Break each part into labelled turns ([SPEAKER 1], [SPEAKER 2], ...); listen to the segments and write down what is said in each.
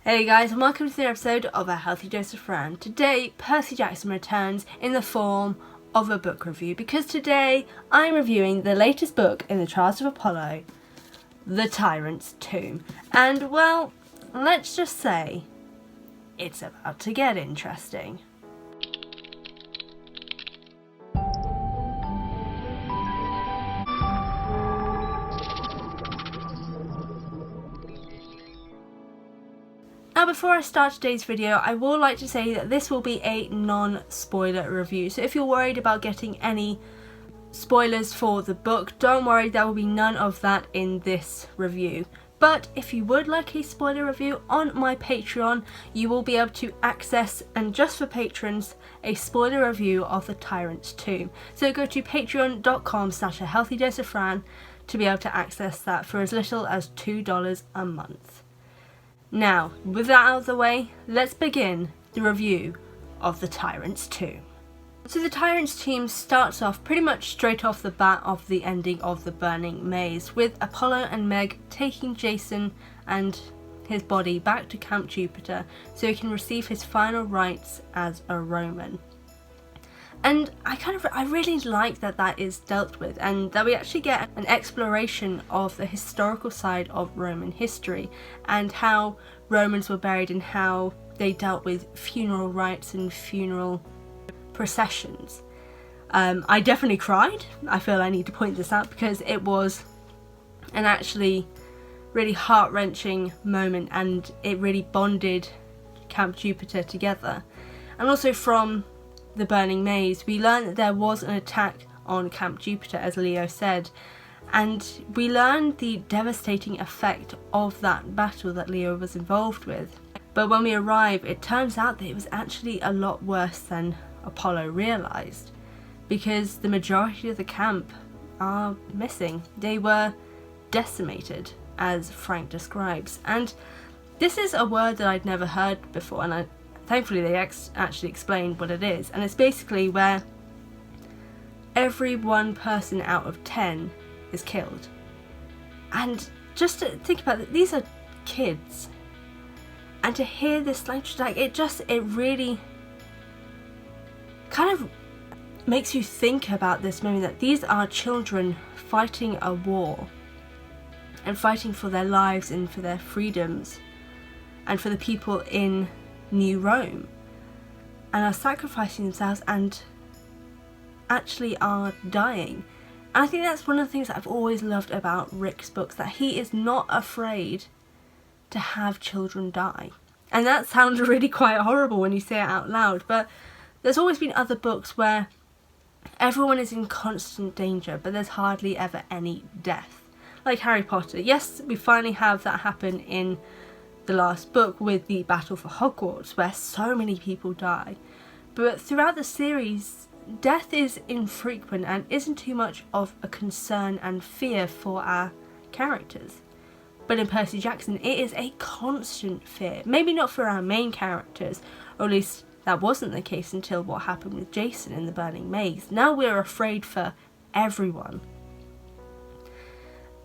[SPEAKER 1] Hey guys, and welcome to the episode of A Healthy Dose of Fran. Today, Percy Jackson returns in the form of a book review because today I'm reviewing the latest book in the Trials of Apollo, The Tyrant's Tomb. And well, let's just say, it's about to get interesting. Now before I start today's video, I would like to say that this will be a non-spoiler review. So if you're worried about getting any spoilers for the book, don't worry, there will be none of that in this review. But if you would like a spoiler review on my Patreon, you will be able to access, and just for patrons, a spoiler review of The Tyrant's Tomb. So go to patreon.com/ahealthydoseoffran to be able to access that for as little as $2 a month. Now, with that out of the way, let's begin the review of The Tyrant's Tomb. So The Tyrant's Tomb starts off pretty much straight off the bat of the ending of the Burning Maze, with Apollo and Meg taking Jason and his body back to Camp Jupiter so he can receive his final rites as a Roman. And I really like that is dealt with, and that we actually get an exploration of the historical side of Roman history and how Romans were buried and how they dealt with funeral rites and funeral processions. I definitely cried. I feel I need to point this out because it was an actually really heart-wrenching moment, and it really bonded Camp Jupiter together. And also from the Burning Maze, we learned that there was an attack on Camp Jupiter, as Leo said, and we learned the devastating effect of that battle that Leo was involved with. But when we arrive, it turns out that it was actually a lot worse than Apollo realised, because the majority of the camp are missing. They were decimated, as Frank describes, and this is a word that I'd never heard before, and thankfully they actually explained what it is, and it's basically where every one person out of 10 is killed. And just to think about it, these are kids, and to hear this language, like, it really kind of makes you think about this moment, that these are children fighting a war and fighting for their lives and for their freedoms and for the people in New Rome, and are sacrificing themselves and actually are dying. And I think that's one of the things that I've always loved about Rick's books, that he is not afraid to have children die. And that sounds really quite horrible when you say it out loud, but there's always been other books where everyone is in constant danger but there's hardly ever any death, like Harry Potter. Yes, we finally have that happen in the last book with the Battle for Hogwarts, where so many people die, but throughout the series death is infrequent and isn't too much of a concern and fear for our characters. But in Percy Jackson it is a constant fear, maybe not for our main characters, or at least that wasn't the case until what happened with Jason in the Burning Maze. Now we're afraid for everyone.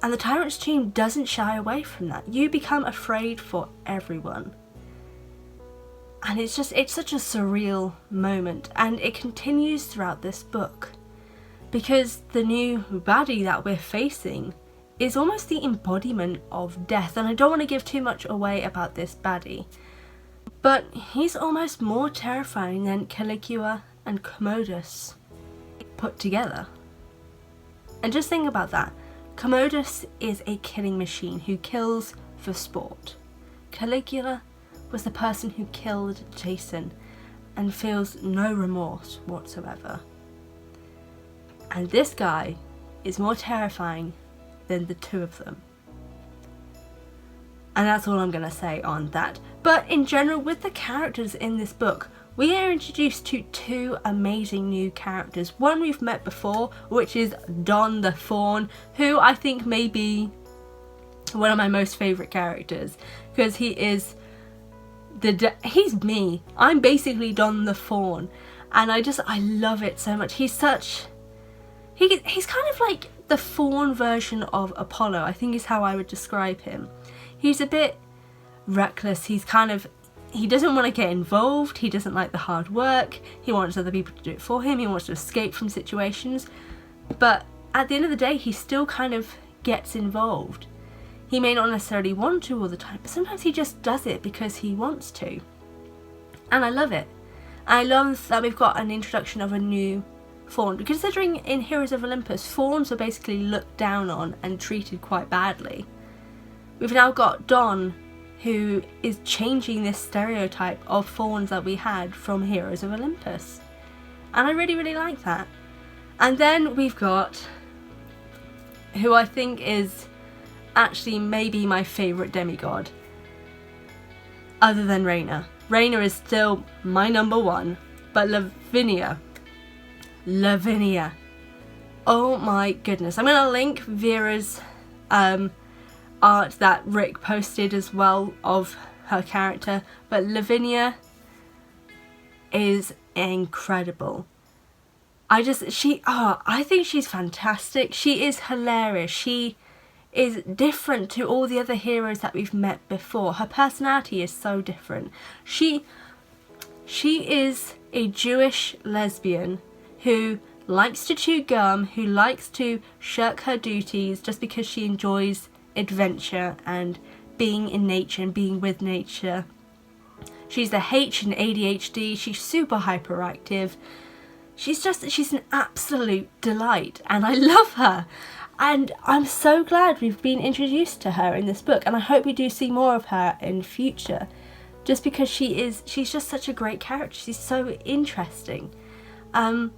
[SPEAKER 1] And the Tyrant's Tomb doesn't shy away from that. You become afraid for everyone. And it's such a surreal moment, and it continues throughout this book, because the new baddie that we're facing is almost the embodiment of death. And I don't want to give too much away about this baddie, but he's almost more terrifying than Caligula and Commodus put together. And just think about that. Commodus is a killing machine who kills for sport. Caligula was the person who killed Jason and feels no remorse whatsoever. And this guy is more terrifying than the two of them. And that's all I'm going to say on that. But in general, with the characters in this book, we are introduced to two amazing new characters. One we've met before, which is Don the Fawn, who I think may be one of my most favourite characters, because he is he's me. I'm basically Don the Fawn, and I love it so much. He's kind of like the fawn version of Apollo, I think is how I would describe him. He's a bit reckless. He doesn't want to get involved. He doesn't like the hard work. He wants other people to do it for him. He wants to escape from situations. But at the end of the day, he still kind of gets involved. He may not necessarily want to all the time, but sometimes he just does it because he wants to. And I love it. I love that we've got an introduction of a new faun. Because considering in Heroes of Olympus, fauns were basically looked down on and treated quite badly. We've now got Don, who is changing this stereotype of fauns that we had from Heroes of Olympus. And I really, really like that. And then we've got, who I think is actually maybe my favourite demigod, other than Raina. Raina is still my number one, but Lavinia, oh my goodness. I'm going to link Vera's art that Rick posted as well of her character, but Lavinia is incredible. I think she's fantastic. She is hilarious. She is different to all the other heroes that we've met before. Her personality is so different. She is a Jewish lesbian who likes to chew gum, who likes to shirk her duties just because she enjoys adventure and being in nature and being with nature. She's the H in ADHD. She's super hyperactive. She's an absolute delight, and I love her. And I'm so glad we've been introduced to her in this book, and I hope we do see more of her in future, just because she's just such a great character. She's so interesting, and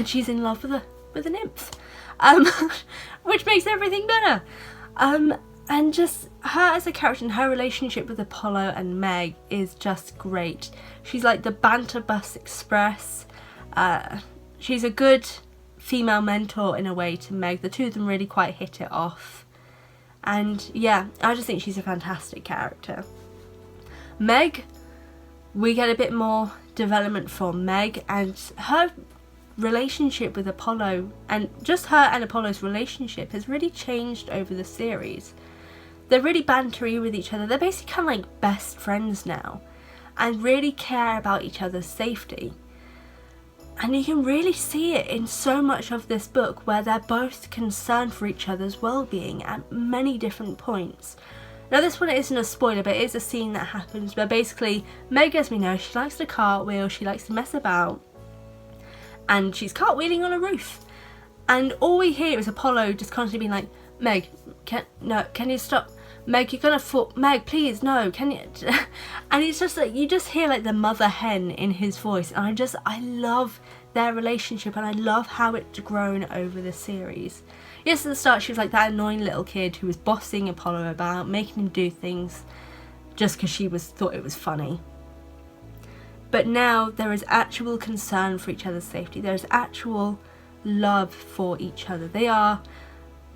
[SPEAKER 1] she's in love with a nymph, which makes everything better. And just her as a character and her relationship with Apollo and Meg is just great. She's like the banter bus express. She's a good female mentor in a way to Meg. The two of them really quite hit it off. And yeah, I just think she's a fantastic character. Meg, we get a bit more development from Meg and her relationship with Apollo, and just her and Apollo's relationship has really changed over the series. They're really bantery with each other. They're basically kind of like best friends now and really care about each other's safety. And you can really see it in so much of this book where they're both concerned for each other's well-being at many different points. Now this one isn't a spoiler, but it is a scene that happens where basically Meg, as we know, she likes to cartwheel, she likes to mess about, and she's cartwheeling on a roof. And all we hear is Apollo just constantly being like, Meg, can you stop? Meg, you're gonna fall. Meg, please, no, can you? And it's just like, you just hear like the mother hen in his voice. And I love their relationship, and I love how it's grown over the series. Yes, at the start she was like that annoying little kid who was bossing Apollo about, making him do things just because she thought it was funny. But now there is actual concern for each other's safety. There's actual love for each other. They are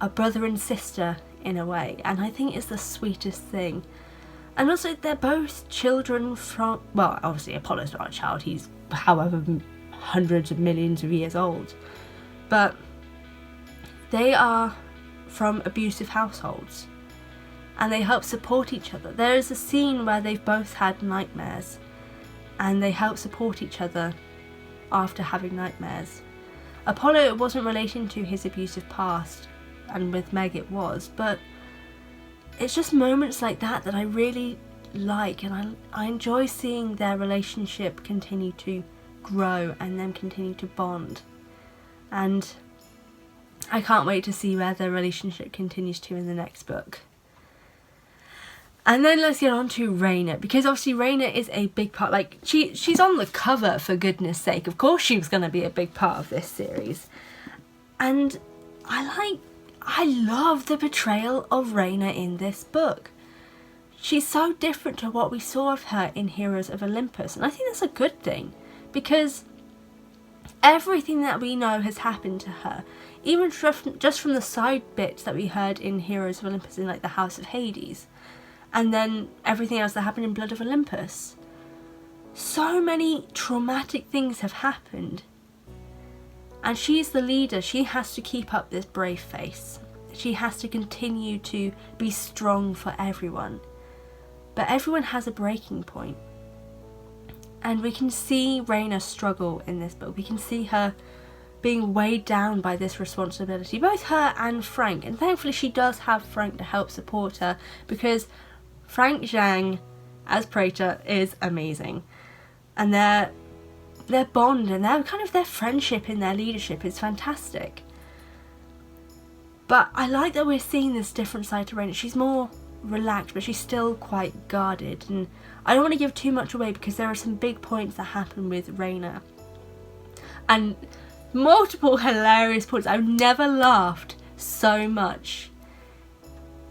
[SPEAKER 1] a brother and sister in a way, and I think it's the sweetest thing. And also they're both children from, well, obviously Apollo's not a child, he's however hundreds of millions of years old, but they are from abusive households and they help support each other. There is a scene where they've both had nightmares and they help support each other after having nightmares. Apollo, it wasn't relating to his abusive past, and with Meg it was, but it's just moments like that that I really like, and I enjoy seeing their relationship continue to grow and them continue to bond. And I can't wait to see where their relationship continues to in the next book. And then let's get on to Raina, because obviously Raina is a big part, like she's on the cover, for goodness sake. Of course she was going to be a big part of this series. And I love the portrayal of Raina in this book. She's so different to what we saw of her in Heroes of Olympus, and I think that's a good thing, because everything that we know has happened to her, even just from the side bits that we heard in Heroes of Olympus in like the House of Hades, and then everything else that happened in Blood of Olympus. So many traumatic things have happened. And she's the leader. She has to keep up this brave face. She has to continue to be strong for everyone. but everyone has a breaking point. And we can see Raina struggle in this book. We can see her being weighed down by this responsibility, both her and Frank. And thankfully she does have Frank to help support her, because Frank Zhang as Praetor is amazing. And their bond and their friendship in their leadership is fantastic. But I like that we're seeing this different side to Raina. She's more relaxed, but she's still quite guarded. And I don't want to give too much away, because there are some big points that happen with Raina. And multiple hilarious points. I've never laughed so much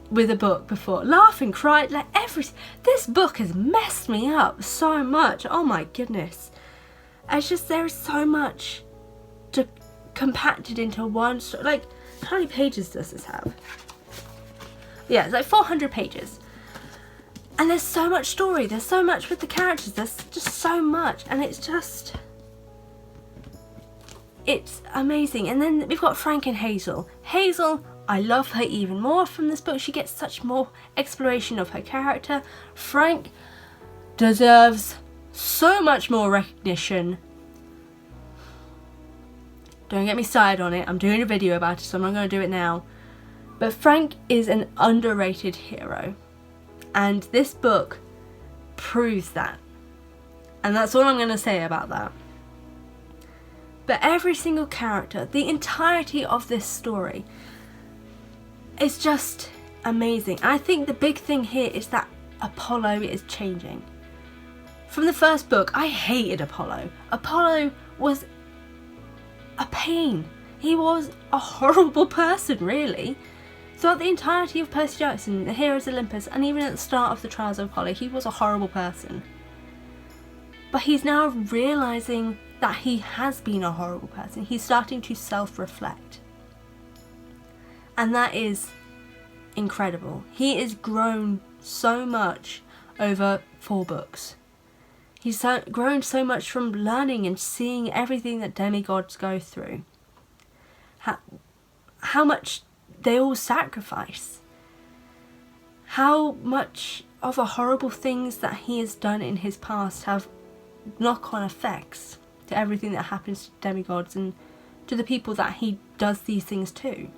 [SPEAKER 1] with a book before. Laughing, cried, like this book has messed me up so much. Oh my goodness. It's just, there is so much compacted into one story. Like, how many pages does this have? Yeah, it's like 400 pages. And there's so much story. There's so much with the characters. There's just so much. And it's amazing. And then we've got Frank and Hazel. Hazel, I love her even more from this book. She gets such more exploration of her character. Frank deserves so much more recognition. Don't get me started on it. I'm doing a video about it, so I'm not going to do it now. But Frank is an underrated hero. And this book proves that. And that's all I'm going to say about that. But every single character, the entirety of this story, is just amazing. And I think the big thing here is that Apollo is changing. From the first book, I hated Apollo. Apollo was a pain. He was a horrible person, really. Throughout the entirety of Percy Jackson, the Heroes of Olympus, and even at the start of the Trials of Apollo, he was a horrible person. But he's now realising that he has been a horrible person. He's starting to self-reflect. And that is incredible. He has grown so much over 4 books. He's grown so much from learning and seeing everything that demigods go through. How much they all sacrifice. How much of the horrible things that he has done in his past have knock-on effects to everything that happens to demigods and to the people that he does these things to.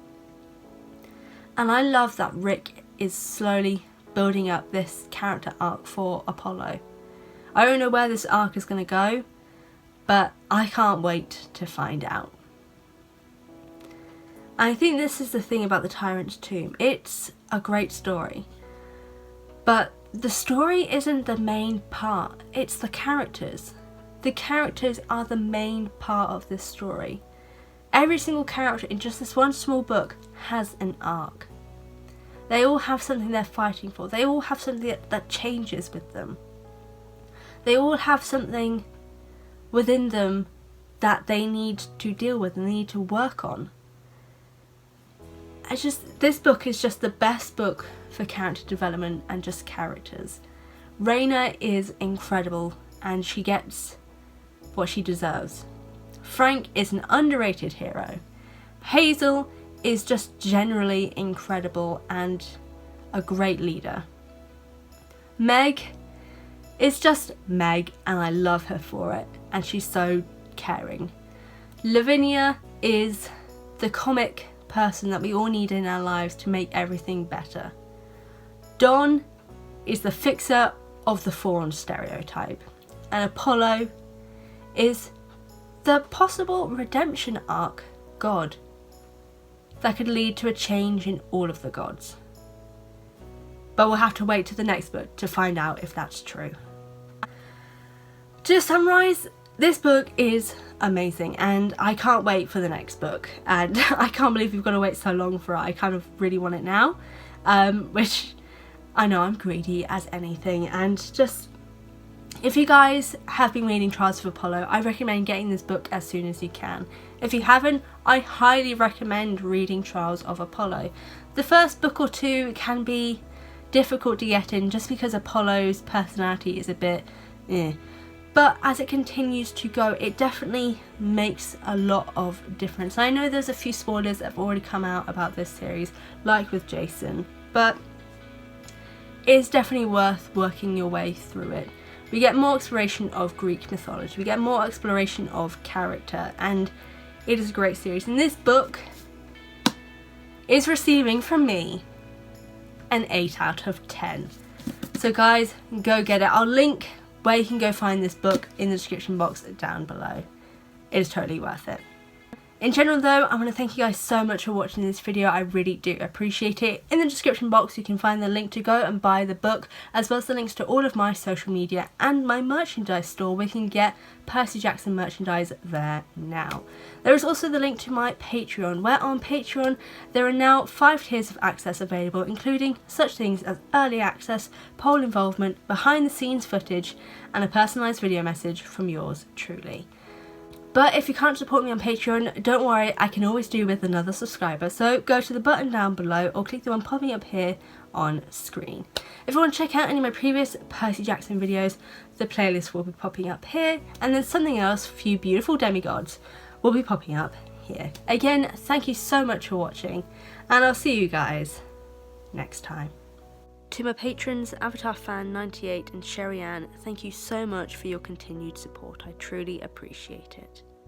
[SPEAKER 1] And I love that Rick is slowly building up this character arc for Apollo. I don't know where this arc is going to go, but I can't wait to find out. I think this is the thing about the Tyrant's Tomb. It's a great story, but the story isn't the main part, it's the characters. The characters are the main part of this story. Every single character in just this one small book has an arc. They all have something they're fighting for. They all have something that changes with them. They all have something within them that they need to deal with and they need to work on. This book is just the best book for character development and just characters. Raina is incredible and she gets what she deserves. Frank is an underrated hero. Hazel is just generally incredible and a great leader. Meg is just Meg and I love her for it, and she's so caring. Lavinia is the comic person that we all need in our lives to make everything better. Don is the fixer of the fawn stereotype, and Apollo is the possible redemption arc god that could lead to a change in all of the gods. But we'll have to wait to the next book to find out if that's true. To summarise, this book is amazing and I can't wait for the next book, and I can't believe we've got to wait so long for it. I kind of really want it now, which I know I'm greedy as anything, and just if you guys have been reading Trials of Apollo, I recommend getting this book as soon as you can. If you haven't, I highly recommend reading Trials of Apollo. The first book or two can be difficult to get in just because Apollo's personality is a bit but as it continues to go, it definitely makes a lot of difference. I know there's a few spoilers that have already come out about this series, like with Jason, but it's definitely worth working your way through it. We get more exploration of Greek mythology, we get more exploration of character, and it is a great series. And this book is receiving from me an 8 out of 10. So guys, go get it. I'll link where you can go find this book in the description box down below. It is totally worth it. In general though, I want to thank you guys so much for watching this video. I really do appreciate it. In the description box you can find the link to go and buy the book, as well as the links to all of my social media and my merchandise store where you can get Percy Jackson merchandise there now. There is also the link to my Patreon, where on Patreon there are now 5 tiers of access available, including such things as early access, poll involvement, behind the scenes footage, and a personalised video message from yours truly. But if you can't support me on Patreon, don't worry, I can always do with another subscriber, so go to the button down below or click the one popping up here on screen. If you want to check out any of my previous Percy Jackson videos, the playlist will be popping up here, and then something else, a few beautiful demigods, will be popping up here. Again, thank you so much for watching, and I'll see you guys next time. To my patrons, Avatar Fan 98 and Sherry Ann, thank you so much for your continued support. I truly appreciate it.